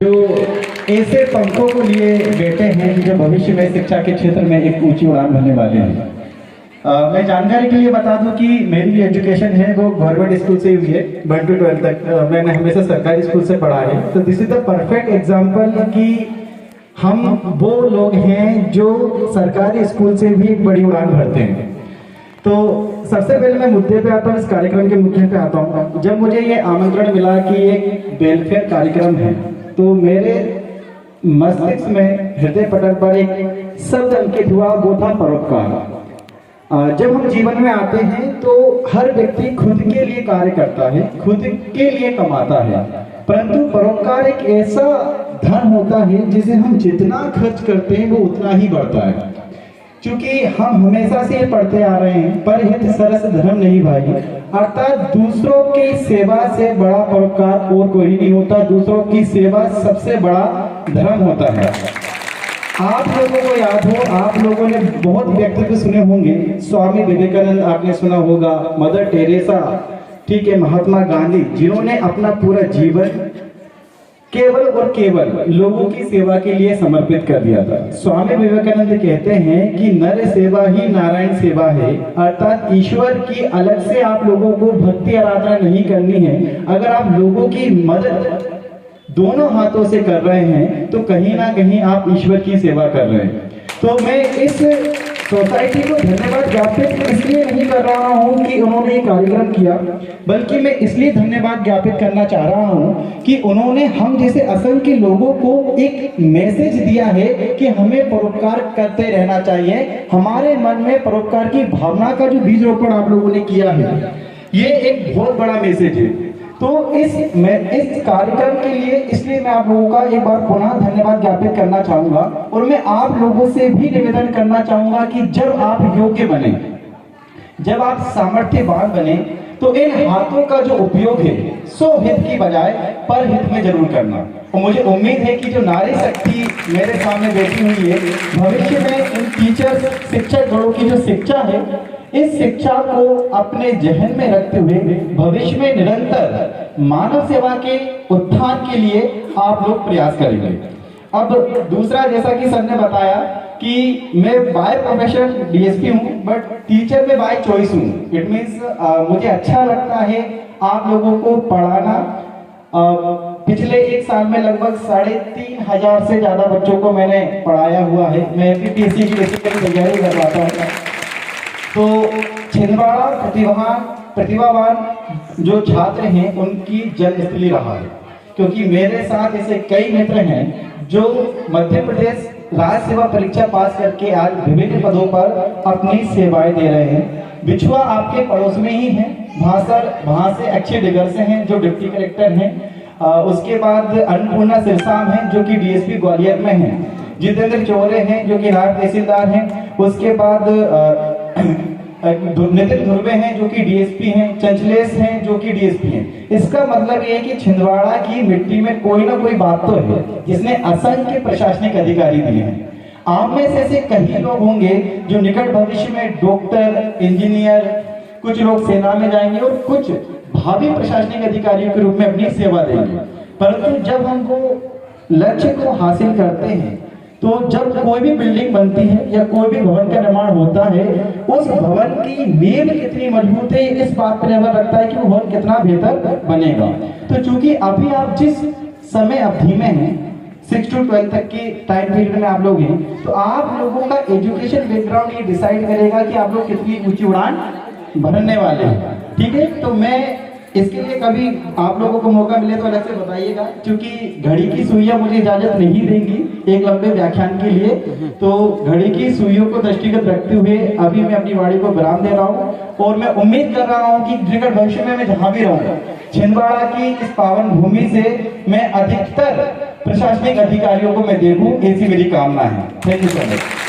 जो ऐसे पंखों को लिए बैठे हैं जो भविष्य में शिक्षा के क्षेत्र में एक ऊंची उड़ान भरने वाले हैं। मैं जानकारी के लिए बता दूं कि मेरी जो एजुकेशन है वो गवर्नमेंट स्कूल से हुई है। 1 to 12 तक मैंने हमेशा सरकारी स्कूल से पढ़ा है। तो this is the perfect example कि हम वो लोग हैं जो सरकारी स्कूल से भी एक बड़ी उड़ान भरते हैं। तो सबसे पहले मैं मुद्दे पे आता हूँ, इस कार्यक्रम के मुद्दे पे आता हूँ। जब मुझे ये आमंत्रण मिला कि एक वेलफेयर कार्यक्रम है, तो मेरे मस्तिष्क में हृदय पटल पर एक शब्द अंकित हुआ, वो था परोपकार। जब हम जीवन में आते हैं तो हर व्यक्ति खुद के लिए कार्य करता है, खुद के लिए कमाता है, परंतु परोपकार एक ऐसा धन होता है जिसे हम जितना खर्च करते हैं वो उतना ही बढ़ता है। क्योंकि हम हमेशा से पढ़ते आ रहे हैं, परहित सरस धर्म नहीं भाई, अर्थात दूसरों की सेवा से बड़ा परोपकार और कोई नहीं होता। दूसरों की सेवा सबसे बड़ा धर्म होता है। आप लोगों को याद हो, आप लोगों ने बहुत व्यक्तित्व सुने होंगे। स्वामी विवेकानंद आपने सुना होगा, मदर टेरेसा, ठीक है, महात्मा गांधी, जिन्होंने अपना पूरा जीवन केवल और केवल लोगों की सेवा के लिए समर्पित कर दिया था। स्वामी विवेकानंद कहते हैं कि नर सेवा ही नारायण सेवा है, अर्थात ईश्वर की अलग से आप लोगों को भक्ति आराधना नहीं करनी है। अगर आप लोगों की मदद दोनों हाथों से कर रहे हैं तो कहीं ना कहीं आप ईश्वर की सेवा कर रहे हैं। तो मैं इस सोसाइटी को धन्यवाद ज्ञापित इसलिए नहीं कर रहा हूं कि उन्होंने ये कार्यक्रम किया, बल्कि मैं इसलिए धन्यवाद ज्ञापित करना चाह रहा हूं कि उन्होंने हम जैसे असंख्य लोगों को एक मैसेज दिया है कि हमें परोपकार करते रहना चाहिए। हमारे मन में परोपकार की भावना का जो बीज रोपण आप लोगों ने किया है, ये एक बहुत बड़ा मैसेज है। तो इस कार्यक्रम के लिए इसलिए मैं आप लोगों का एक बार पुनः धन्यवाद ज्ञापित करना चाहूंगा, और मैं आप लोगों से भी निवेदन करना चाहूंगा कि जब आप योग्य बने, जब आप सामर्थ्यवान बने, तो इन हाथों का जो उपयोग है स्वहित की बजाय परहित में जरूर करना। और मुझे उम्मीद है कि जो नारी शक्ति मेरे सामने बैठी हुई है, भविष्य में इन टीचर्स, शिक्षक गणों की जो शिक्षा है, इस शिक्षा को अपने जहन में रखते हुए भविष्य में निरंतर मानव सेवा के उत्थान के लिए आप लोग प्रयास करेंगे। अब दूसरा, जैसा कि सर ने बताया कि मैं बाय प्रोफेशन डीएसपी हूं, बट टीचर में बाय चॉइस हूं। इट मीन्स मुझे अच्छा लगता है आप लोगों को पढ़ाना। पिछले एक साल में लगभग 3500 से ज्यादा बच्चों को मैंने पढ़ाया हुआ है। मैं एमपीएससी की बेसिकली तैयारी कर रहा था। तो छिंदवाड़ा प्रतिभावान जो छात्र हैं उनकी जन्मस्थली रहा है, क्योंकि मेरे साथ ऐसे कई मित्र हैं जो मध्य प्रदेश राज्य सेवा परीक्षा पास करके आज विभिन्न पदों पर अपनी सेवाएं दे रहे हैं। बिछुआ आपके पड़ोस में ही है, वहां से अक्षय डिगर से हैं जो डिप्टी कलेक्टर हैं। उसके बाद अन्नपूर्णा सिरसाम हैं जो कि डीएसपी ग्वालियर में हैं। जितेंद्र चौरे हैं जो कि नायब तहसीलदार हैं। उसके बाद नितिन धुर्वे हैं जो कि डीएसपी हैं। चंचलेश हैं जो कि डीएसपी हैं। इसका मतलब ये है कि छिंदवाड़ा की मिट्टी में कोई ना कोई बात तो है जिसने असंख्य प्रशासनिक अधिकारी दिए हैं। आप में से ऐसे कई लोग होंगे जो निकट भविष्य में डॉक्टर, इंजीनियर, कुछ लोग सेना में जाएंगे और कुछ भावी प्रशासनिक अधिकारियों के रूप में अपनी सेवा देंगे। परंतु जब हम वो लक्ष्य को हासिल करते हैं, तो जब कोई भी बिल्डिंग बनती है या कोई भी भवन का निर्माण होता है, उस भवन की नींव कितनी मजबूत है इस बात पर निर्भर रखता है कि वो भवन कितना बेहतर बनेगा। तो चूंकि अभी आप जिस समय अवधि में हैं, 6 to 12 तक के टाइम पीरियड में आप लोग हैं, तो आप लोगों का एजुकेशन बैकग्राउंड ये डिसाइड करेगा कि आप लोग कितनी ऊंची उड़ान भरने वाले हैं। ठीक है, तो मैं इसके लिए कभी आप लोगों को मौका मिले तो अलग से बताइएगा, क्योंकि घड़ी की सुइयां मुझे इजाजत नहीं देंगी एक लंबे व्याख्यान के लिए। तो घड़ी की सुइयों को दृष्टिगत रखते हुए अभी मैं अपनी वाणी को विराम दे रहा हूँ, और मैं उम्मीद कर रहा हूँ कि निकट भविष्य में मैं जहां भी रहूँ, छिंदवाड़ा की इस पावन भूमि से मैं अधिकतर प्रशासनिक अधिकारियों को मैं देखूं, ऐसी मेरी कामना है। Thank you so much.